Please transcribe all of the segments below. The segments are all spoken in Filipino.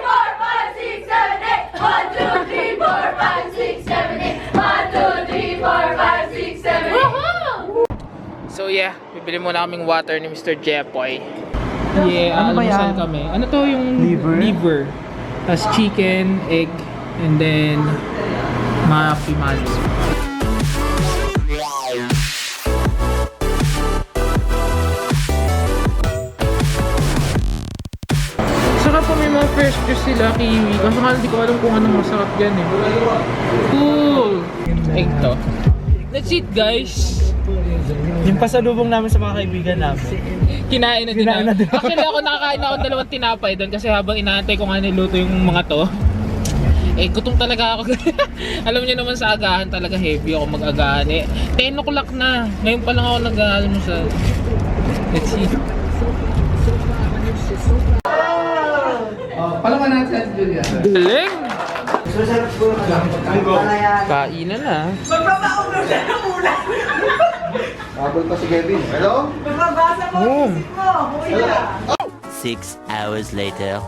4, 5, 6, 7, 8. 1, 2, 3, 4, 5, 6, 7, 8. 1, 2, 3, 4, 5, 6, 7, 8. So yeah, bibili muna kaming water ni Mr. Jepoy. Yeah, Ano ba almusal yan? kami. Ano to yung Liver? Tapos chicken, egg, and then mga pimads. fresh juice sila, kiwi. Kaso nga hindi ko alam kung anong masarap yan eh. Cool! Ito. That's it guys. Yung pasalubong namin sa mga kaibigan namin. Kinain na din. Actually ako nakakain ako 2 tinapay doon kasi habang inaantay ko nga niluto yung mga to. Eh gutom talaga ako. Alam niyo naman sa agahan talaga heavy ako mag-agahan eh. 10 o'clock na. Ngayon pa lang ako nag-almusal. Let's see. Palaman natin si Julia. Galing! Kainan na. Habol pa si Kevin. Hello? 6 hours later.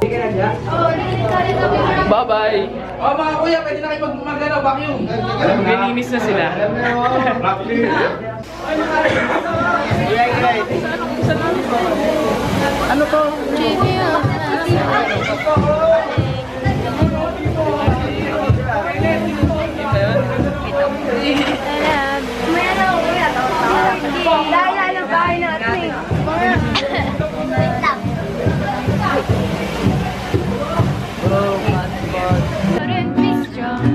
Bye-bye! Oh mga kuya, pwede na kayo magmagano, vacuum. Nilinis na sila. Ano to? Dahil ang bahay natin eh. Wait lang. Couldn't be strong.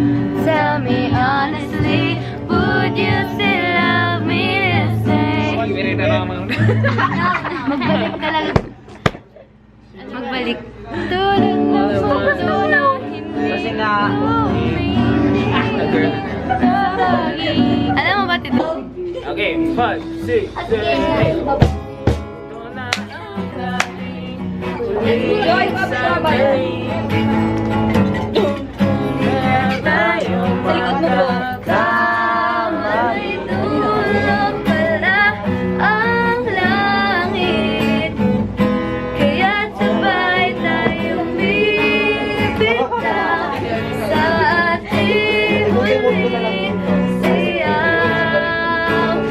Tell me honestly, would you still love me the same? Magbalik talaga. Magbalik. Tulad ng puso na hindi. Kasi nga. Alam mo ba ito? Okay, 5, 6, 7, 8. Likod mo po. Kamay tulog pala ang langit. Kaya't sabay tayong bibitaw sa ating huling siyaw.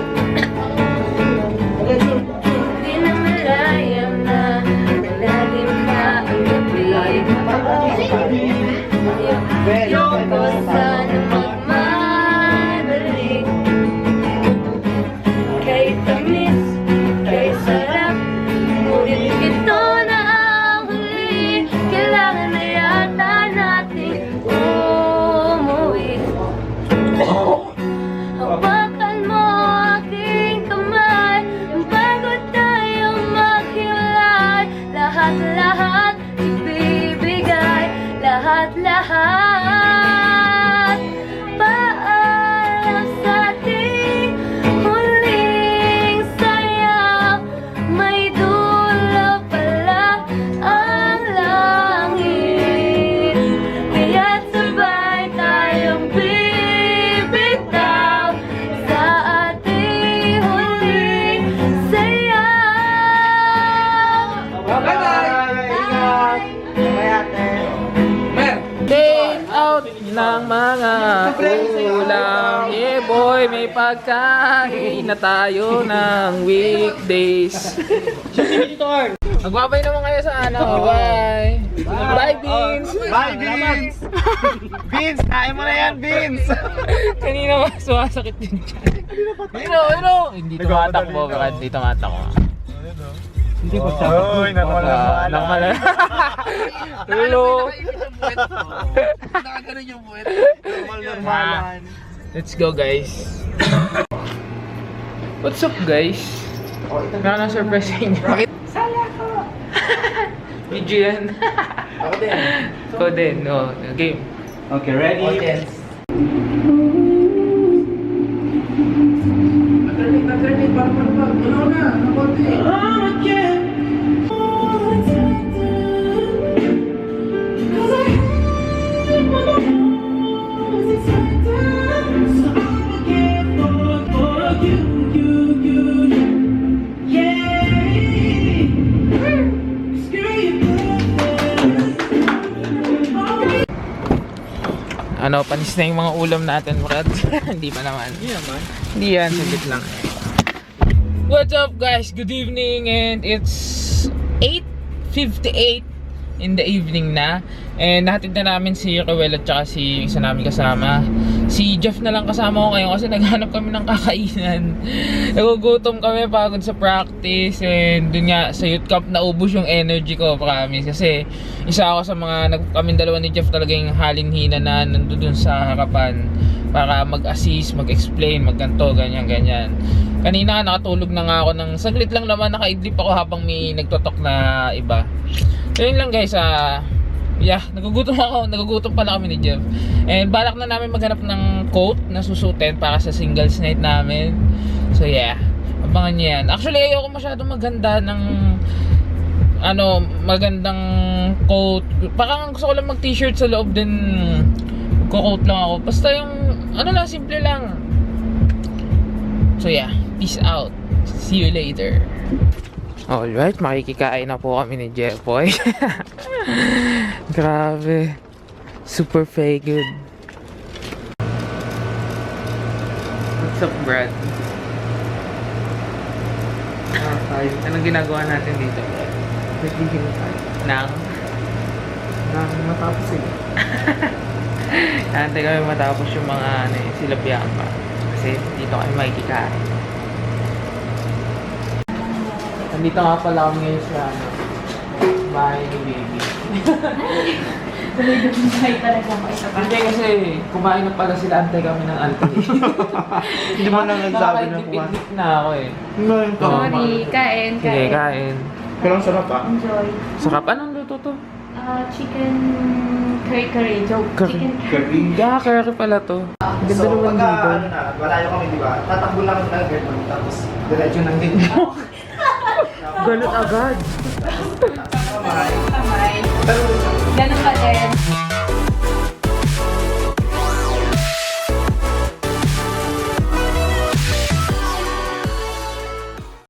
Di na malayang na malalim na ang gabi. Ayoko sana magmadali. Kay tamis, kay sarap, ngunit ito na ang huli. Kailangan na yata natin umuwi. Hawakan mo aking kamay bago tayong maghiwalay. Lahat-lahat ibibigay, lahat-lahat. Paalam sa ating huling sayaw. May dulo pala ang langit. Kaya't sabay tayong bibitaw sa ating huling sayaw. Bye-bye! Ingat! Day out ng mga kulang. Yeah boy, may pagkain na tayo ng weekdays. Magbabay naman kayo sa ano. Bye! Bye Beans! Bye, Beans! Beans! Kain mo na yan, Beans! Kanina mas sumasakit din dyan. Hindi tumatakbo. Hindi tumatakbo. Hindi ko Uy, normal. Hello. Nakaganon yung buwet. Normal. Let's go guys. What's up guys? Meron na surprise sa inyo. Sala ko. Video yan. Ako din. Ako din. Oh, game. Okay, ready? Audience. Nag-repeat, parang ano na, nakonti. Ano, panis na yung mga ulam natin, Brad. Hindi pa naman. Hindi yan, saglit lang. What's up guys? Good evening and it's 8:58 in the evening na. And nahatid na namin si Rowell at saka si isa namin kasama Si Jeff na lang kasama ko ngayon kasi naghanap kami ng kakainan. Nagugutom kami pagod sa practice, and dun nga sa youth camp naubos yung energy ko, promise. Kasi isa ako sa mga kaming dalawa ni Jeff talagang halinhina na nandun sa harapan para mag-assist, mag-explain, magganto, ganyan. Kanina nakatulog na nga ako ng saglit lang naman, nakaidlip ako habang may nagtotok na iba. So yun lang guys, yeah, nagugutom pala kami ni Jeff. And balak na namin maghanap ng coat na susutin para sa singles night namin. So yeah, abangan nyo yan. Actually ayoko masyadong maghanda ng magandang coat. Parang gusto ko lang mag t-shirt sa loob, din coat lang ako. Basta yung simple lang. So yeah, peace out. See you later. Alright, makikikain na po kami ni Jeffoy. Grabe. Super good. What's up, Brad? Anong ginagawa natin dito, Brad? Nagiging tayo. Nang Matapos eh. Antay kami matapos yung mga silabiyaan pa. Kasi dito kami makikikain. Nandito nga pala kami ngayon sa bahay ni Baby. Tuloy talaga mo isa pa. Hindi kasi kumain na pala sila, antay kami ng antay. Hindi mo nang nagsabi ng kuha. Nakakaintipid na ako eh. Sorry, kain. Sige, kain. Pero ang sarap ah. Enjoy. Sarap. Anong luto to? Chicken curry. Joke. Curry. Chicken Yeah, curry pala to. Ganda So, naman pagka dito. malayo kami, di ba? Tatakbo lang ng ganun, tapos diretso ng ganyan. Ganun agad. kamay. Ganun pa din.